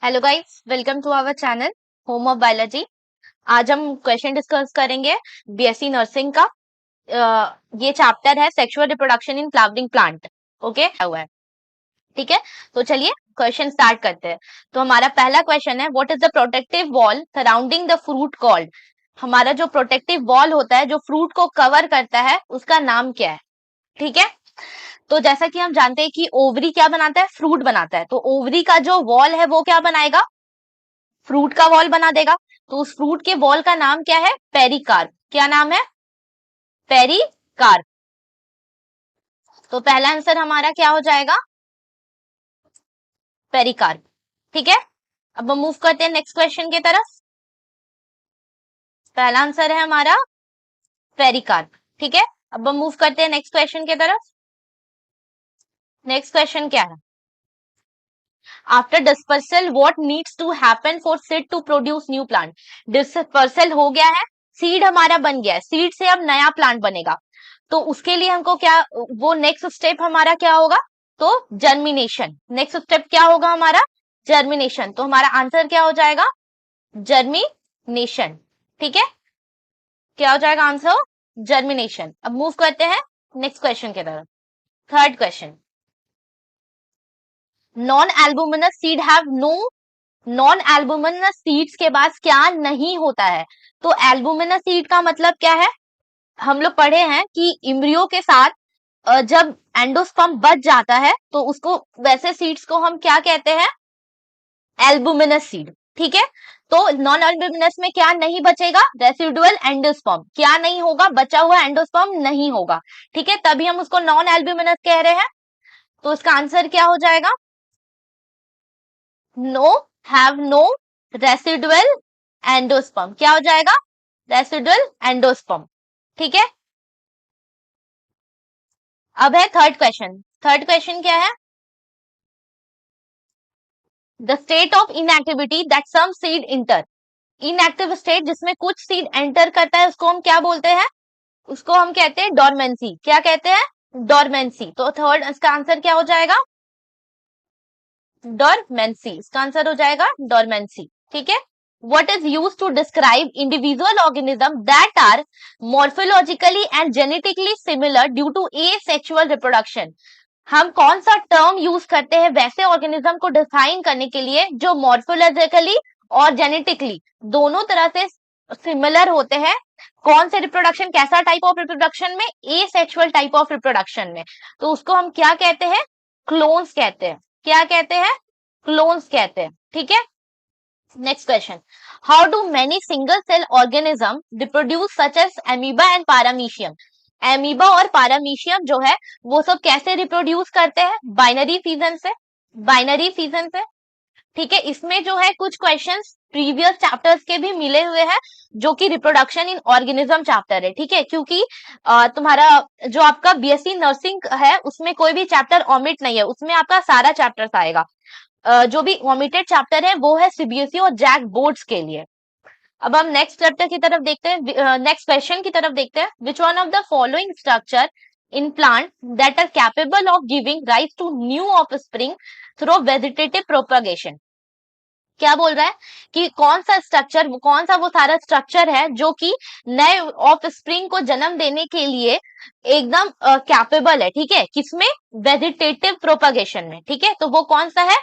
Hello guys, welcome to our channel home of biology. आज हम question discuss करेंगे BSc nursing का। ये चैप्टर है sexual reproduction in flowering plant. Okay हुआ है, ठीक है। तो चलिए क्वेश्चन स्टार्ट करते हैं। तो हमारा पहला क्वेश्चन है, what is the protective wall surrounding the fruit called. हमारा जो प्रोटेक्टिव वॉल होता है जो फ्रूट को कवर करता है उसका नाम क्या है, ठीक है। तो जैसा कि हम जानते हैं कि ओवरी क्या बनाता है, फ्रूट बनाता है। तो ओवरी का जो वॉल है वो क्या बनाएगा, फ्रूट का वॉल बना देगा। तो उस फ्रूट के वॉल का नाम क्या है, पेरिकार्प। क्या नाम है, पेरिकार्प। तो पहला आंसर हमारा क्या हो जाएगा, पेरिकार्प, ठीक है। अब हम मूव करते हैं नेक्स्ट क्वेश्चन की तरफ। पहला आंसर है हमारा पेरिकार्प, ठीक है। अब हम मूव करते हैं नेक्स्ट क्वेश्चन की तरफ। नेक्स्ट क्वेश्चन क्या है, after dispersal what needs to happen for seed to produce new plant. Dispersal हो गया है, सीड हमारा बन गया है, सीड से अब नया प्लांट बनेगा। तो उसके लिए हमको क्या, वो नेक्स्ट स्टेप हमारा क्या होगा, तो जर्मिनेशन। नेक्स्ट स्टेप क्या होगा हमारा, जर्मिनेशन। तो हमारा आंसर क्या हो जाएगा, जर्मिनेशन, ठीक है। क्या हो जाएगा आंसर, जर्मिनेशन। अब मूव करते हैं नेक्स्ट क्वेश्चन की तरफ। Third question, non albuminous seed have no, non albuminous seeds के पास क्या नहीं होता है। तो एल्बुमिनस सीड का मतलब क्या है, हम लोग पढ़े हैं कि इम्ब्रियो के साथ जब एंडोस्पर्म बच जाता है तो उसको, वैसे सीड्स को हम क्या कहते हैं, एल्बुमिनस सीड, ठीक है। तो नॉन एल्बुमिनस में क्या नहीं बचेगा, रेसिडुअल एंडोस्पर्म। क्या नहीं होगा, बचा हुआ एंडोस्पर्म नहीं होगा, ठीक है। तभी हम उसको नॉन एल्बुमिनस कह रहे हैं। तो इसका आंसर क्या हो जाएगा, no, have no residual endosperm. क्या हो जाएगा, रेसिडुअल एंडोस्पर्म, ठीक है। अब है थर्ड क्वेश्चन। थर्ड क्वेश्चन क्या है, the state of inactivity that some seed enter. Inactive state जिसमें कुछ सीड एंटर करता है उसको हम क्या बोलते हैं, उसको हम कहते हैं डोरमेंसी। क्या कहते हैं, डोरमेंसी। तो थर्ड, इसका आंसर क्या हो जाएगा, डोरमेंसी। इसका आंसर हो जाएगा डोरमेंसी, ठीक है। What is used to describe individual organisms that are morphologically and genetically similar due to asexual reproduction। हम कौन सा टर्म यूज करते हैं वैसे ऑर्गेनिज्म को डिफाइन करने के लिए जो मॉर्फोलॉजिकली और जेनेटिकली दोनों तरह से सिमिलर होते हैं। कौन से रिप्रोडक्शन, कैसा टाइप ऑफ रिप्रोडक्शन में, एसेक्सुअल टाइप ऑफ रिप्रोडक्शन में। तो उसको हम क्या कहते हैं, क्लोन्स कहते हैं। क्या कहते हैं, क्लोन्स कहते हैं, ठीक है। Next question, how do many single cell organism reproduce such as amoeba and paramecium. Amoeba और पारामीशियम जो है वो सब कैसे रिप्रोड्यूस करते हैं, बाइनरी फिजन से, बाइनरी फिजन से, ठीक है। इसमें जो है कुछ क्वेश्चंस प्रीवियस चैप्टर्स के भी मिले हुए हैं जो कि रिप्रोडक्शन इन ऑर्गेनिज्म चैप्टर है, ठीक है। क्योंकि तुम्हारा जो आपका बीएससी नर्सिंग है उसमें कोई भी चैप्टर ओमिट नहीं है, उसमें आपका सारा चैप्टर्स आएगा। जो भी ओमिटेड चैप्टर है वो है सीबीएसई और जैक बोर्ड्स के लिए। अब हम नेक्स्ट चैप्टर की तरफ देखते हैं, नेक्स्ट क्वेश्चन की तरफ देखते हैं। Which one of the following structure in plant that are capable of giving rise to new offspring through vegetative propagation. क्या बोल रहा है कि कौन सा स्ट्रक्चर, कौन सा वो सारा स्ट्रक्चर है जो कि नए ऑफस्प्रिंग को जन्म देने के लिए एकदम कैपेबल है, ठीक है। किसमें, वेजिटेटिव प्रोपगेशन में, ठीक है। तो वो कौन सा है,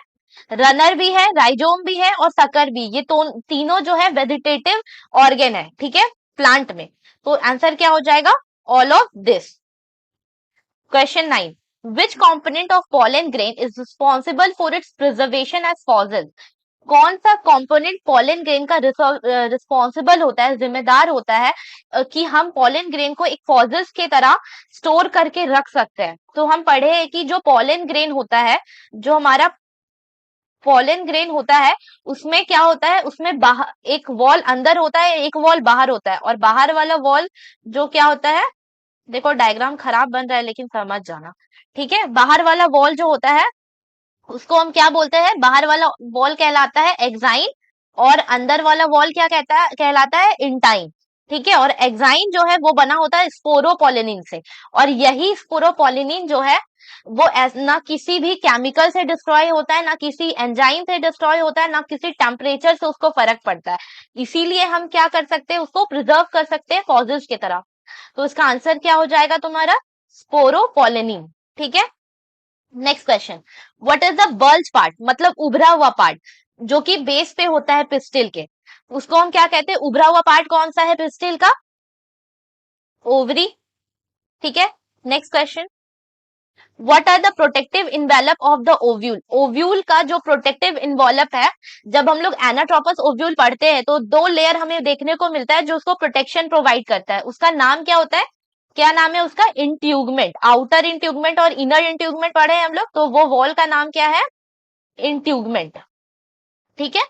रनर भी है, राइजोम भी है और सकर भी। ये तो तीनों जो है वेजिटेटिव ऑर्गेन है, ठीक है, प्लांट में। तो आंसर क्या हो जाएगा, all of this. Question 9, which component of pollen grain is responsible for its preservation as fossil. कौन सा कंपोनेंट पॉलन ग्रेन का रिस्पॉन्सिबल होता है, जिम्मेदार होता है कि हम पॉलन ग्रेन को एक फॉसिल्स की तरह स्टोर करके रख सकते हैं। तो हम पढ़े हैं कि जो पॉलन ग्रेन होता है, जो हमारा पॉलन ग्रेन होता है उसमें क्या होता है, उसमें बाहर एक वॉल अंदर होता है, एक वॉल बाहर होता है। और बाहर वाला वॉल जो क्या होता है, देखो डायग्राम खराब बन रहा है लेकिन समझ जाना, ठीक है। बाहर वाला वॉल जो होता है उसको हम क्या बोलते हैं, बाहर वाला वॉल कहलाता है एक्साइन और अंदर वाला वॉल क्या कहता है, कहलाता है इंटाइन, ठीक है। और एग्जाइन जो है वो बना होता है स्पोरोपोलिनिन से, और यही स्पोरोपोलिनिन जो है वो ना किसी भी केमिकल से डिस्ट्रॉय होता है, ना किसी एंजाइम से डिस्ट्रॉय होता है, ना किसी टेम्परेचर से उसको फर्क पड़ता है। इसीलिए हम क्या कर सकते हैं, उसको प्रिजर्व कर सकते हैं फॉसिल्स की तरह। तो इसका आंसर क्या हो जाएगा तुम्हारा, स्पोरोपोलिनिन। ठीक है। Next question, what is the bulge part, मतलब उभरा हुआ पार्ट जो कि बेस पे होता है पिस्टिल के, उसको हम क्या कहते हैं, उभरा हुआ पार्ट कौन सा है पिस्टिल का, ओवरी। ठीक है। Next question, what are the protective envelope of the ovule, ovule का जो प्रोटेक्टिव इन्वॉल्व है, जब हम लोग एनाट्रोपस ओव्यूल पढ़ते हैं तो दो लेयर हमें देखने को मिलता है जो उसको प्रोटेक्शन प्रोवाइड करता है, उसका नाम क्या होता है, क्या नाम है उसका, इंट्यूगमेंट। आउटर इंट्यूगमेंट और इनर इंट्यूगमेंट पढ़े हैं हम लोग, तो वो वॉल का नाम क्या है, इंट्यूगमेंट। ठीक है।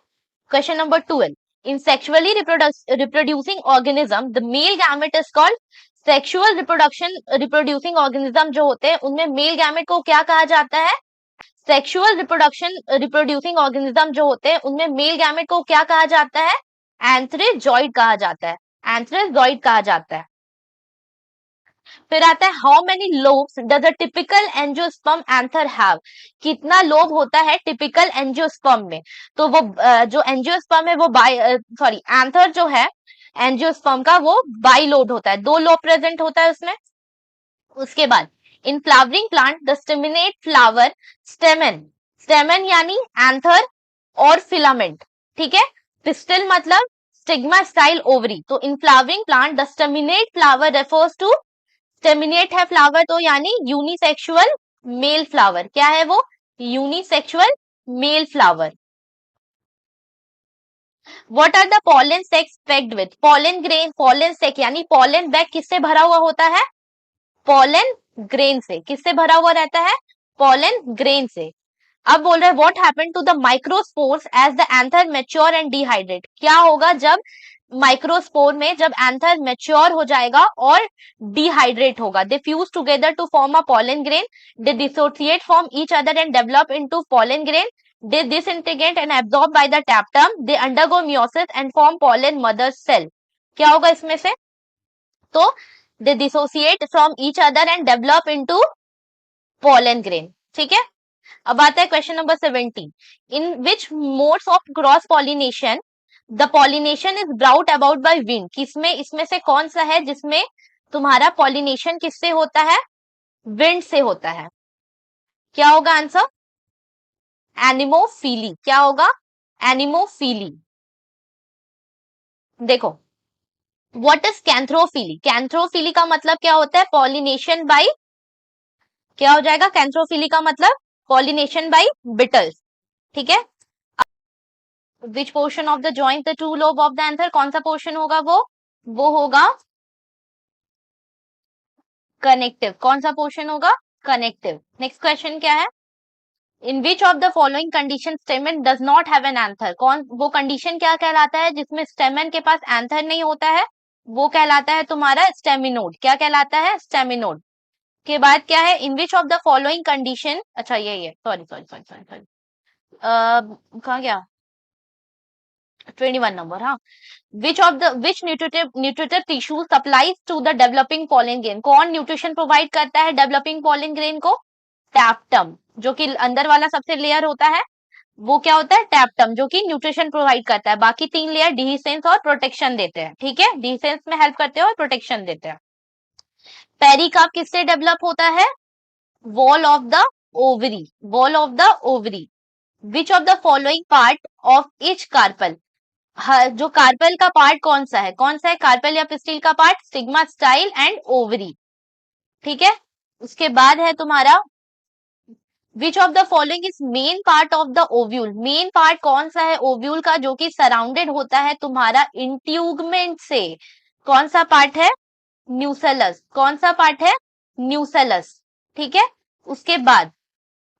Question number 12, in sexually reproducing organism the male gamete is called, sexual reproducing organism जो होते हैं उनमें मेल गैमेट को क्या कहा जाता है, सेक्सुअल रिप्रोड्यूसिंग ऑर्गेनिज्म जो होते हैं उनमें मेल गैमेट को क्या कहा जाता है, एंथ्रेजॉइड कहा जाता है, एंथ्रेजॉइड कहा जाता है। फिर आता है, how many lobes does a typical angiosperm anther have, कितना लोब होता है टिपिकल एंजियोस्पर्म में, तो वो जो एंजियोस्पर्म है वो सॉरी एंथर जो है एंजियोस्पर्म का वो बाई लोब होता है, दो लोब प्रेजेंट होता है उसमें। उसके बाद, इन flowering plant the staminate flower स्टेमन, स्टेमन यानी एंथर और फिलामेंट। ठीक है। पिस्टिल मतलब स्टिग्मा स्टाइल ओवरी, तो in flowering plant the staminate flower refers to, staminate है फ्लावर तो यानी यूनिसेक्सुअल मेल फ्लावर, क्या है वो, unisexual male flower. What are the pollen sacs packed with, pollen grain, pollen sac यानी pollen bag किससे भरा हुआ होता है, पॉलन ग्रेन से, किससे भरा हुआ रहता है, पॉलन ग्रेन से। अब बोल रहे हैं what happened to the microspores as the anther mature and dehydrate, क्या होगा जब माइक्रोस्पोर में जब एंथर मैच्योर हो जाएगा और डिहाइड्रेट होगा, they fuse together to form a pollen grain, they dissociate from each other and develop into pollen grain, they disintegrate and absorb by the tapetum, they undergo meiosis and form pollen mother cell, क्या होगा इसमें से, तो they dissociate from each other and develop into pollen grain। ठीक है। अब आता है question number 17, in which modes of cross pollination the pollination is brought about by wind, किसमें इसमें से कौन सा है जिसमें तुम्हारा पॉलिनेशन किससे होता है, विंड से होता है, क्या होगा आंसर, एनिमोफिली, क्या होगा, एनिमोफिली। देखो, व्हाट इज कैंथ्रोफिली, कैंथ्रोफिली का मतलब क्या होता है, पॉलिनेशन बाय, क्या हो जाएगा, कैंथ्रोफिली का मतलब पॉलिनेशन बाय बिटल्स। ठीक है। Which portion of the joint the two lobe of the anther, कौन सा पोर्शन होगा वो होगा कनेक्टिव, कौन सा पोर्शन होगा, कनेक्टिव। नेक्स्ट क्वेश्चन क्या है, in which of the following condition stamen does not have an anther, कौन वो कंडीशन क्या कहलाता है जिसमें स्टेमन के पास एंथर नहीं होता है, वो कहलाता है तुम्हारा स्टेमिनोड, क्या कहलाता है, स्टेमिनोड। के बाद क्या है, in which of the following condition, अच्छा ये sorry sorry sorry sorry sorry, कहाँ गया, 21 नंबर, हाँ। Which nutritive tissue supplies to the developing pollen grain, कौन न्यूट्रिशन प्रोवाइड करता है डेवलपिंग पॉलन ग्रेन को, टैप्टम, जो कि अंदर वाला सबसे लेयर होता है वो क्या होता है, टैप्टम, जो कि न्यूट्रिशन प्रोवाइड करता है, बाकी तीन लेयर डिहिसेंस और प्रोटेक्शन देते हैं। ठीक है, डिहिसेंस में हेल्प करते हैं और प्रोटेक्शन देते हैं। पेरिकार्प किससे डेवलप होता है, wall of the ovary, wall of the ovary. Which of the following part of each carpel, जो कार्पल का पार्ट कौन सा है, कौन सा है कार्पल या पिस्टिल का part, stigma style and ovary. ठीक है। उसके बाद है तुम्हारा, विच of the following is main part of the ovule, main part कौन सा है ओव्यूल का जो कि सराउंडेड होता है तुम्हारा इंट्यूगमेंट से, कौन सा पार्ट है, न्यूसेलस, कौन सा पार्ट है, न्यूसेलस। ठीक है। उसके बाद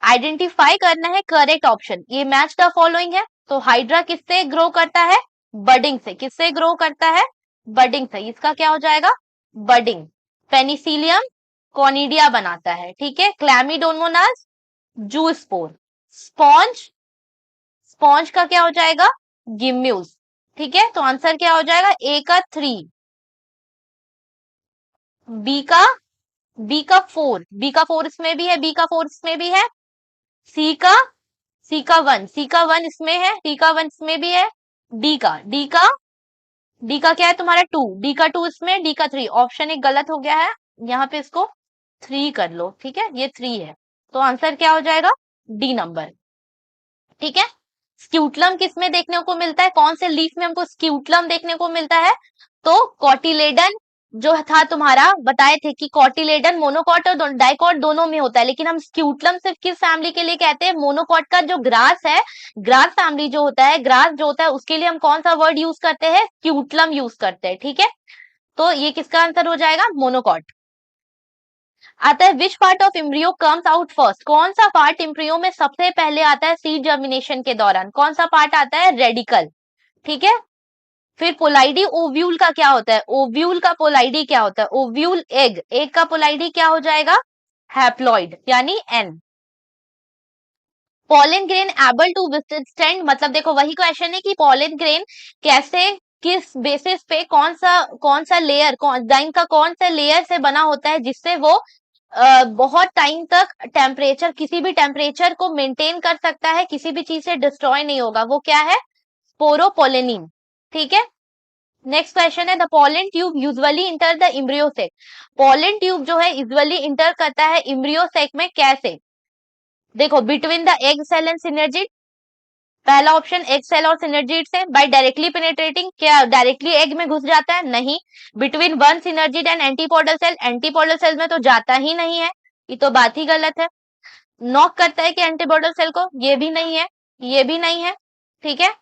आइडेंटिफाई करना है करेक्ट ऑप्शन, ये मैच द फॉलोइंग है, तो हाइड्रा किससे ग्रो करता है, बडिंग से, किससे ग्रो करता है, बडिंग से, इसका क्या हो जाएगा, बडिंग। पेनिसिलियम कॉनिडिया बनाता है। ठीक है। क्लैमिडोमोनास जूस्पोर, स्पॉन्ज, स्पॉन्ज का क्या हो जाएगा, गिम्यूज। ठीक है। तो आंसर क्या हो जाएगा, ए का 3। बी का बी का फोर इसमें भी है, बी का फोर इसमें भी है। सी का सी का वन इसमें है, डी का वन इसमें भी है। डी का क्या है तुम्हारा टू, डी का टू इसमें, डी का थ्री, ऑप्शन एक गलत हो गया है, यहाँ पे इसको थ्री कर लो, ठीक है, ये थ्री है। तो आंसर क्या हो जाएगा, डी नंबर, ठीक है। स्क्यूटलम किस में देखने को मिलता है, कौन से लीफ में हमको स्क्यूटलम देखने को मिलता है, तो कॉटिलेडन जो था तुम्हारा, बताए थे कि कॉटिलेडन मोनोकॉट और डाइकॉट दोनों में होता है, लेकिन हम स्क्यूटलम सिर्फ किस फैमिली के लिए कहते हैं, मोनोकॉट का जो ग्रास है, ग्रास फैमिली जो होता है, ग्रास जो होता है उसके लिए हम कौन सा वर्ड यूज करते हैं, स्क्यूटलम यूज करते हैं, ठीक है। तो ये किसका आंसर हो जाएगा, मोनोकॉट। आता है which part of embryo comes out first, कौन सा पार्ट एम्ब्रियो में सबसे पहले आता है सीड जर्मिनेशन के दौरान, कौन सा पार्ट आता है, रेडिकल, ठीक है। फिर पोलाइडी ओव्यूल का क्या होता है, ओव्यूल का पोलाइडी क्या होता है, ओव्यूल एग, एग का पोलाइडी क्या हो जाएगा, हैप्लॉइड यानी N. Pollen grain able to withstand, मतलब देखो वही क्वेश्चन है कि पॉलन ग्रेन कैसे, किस बेसिस पे, कौन सा लेयर, एंजाइम का कौन सा लेयर से बना होता है जिससे वो बहुत टाइम तक टेम्परेचर, किसी भी टेम्परेचर को मेंटेन कर सकता है, किसी भी चीज से डिस्ट्रॉय नहीं होगा, वो क्या है, स्पोरोपोलेनिन, ठीक है। नेक्स्ट क्वेश्चन है the pollen tube usually enter the embryo sac, pollen tube जो है यूजुअली इंटर करता है इम्ब्रियोसेक में कैसे, देखो between the egg cell and synergid, पहला ऑप्शन एग सेल और सिनर्जिड से, बाय डायरेक्टली पेनेट्रेटिंग, क्या डायरेक्टली एग में घुस जाता है, नहीं। Between one synergid and antipodal cell, antipodal cell में तो जाता ही नहीं है, ये तो बात ही गलत है। नॉक करता है कि एंटीपोडल सेल को, ये भी नहीं है, ये भी नहीं है, ठीक है।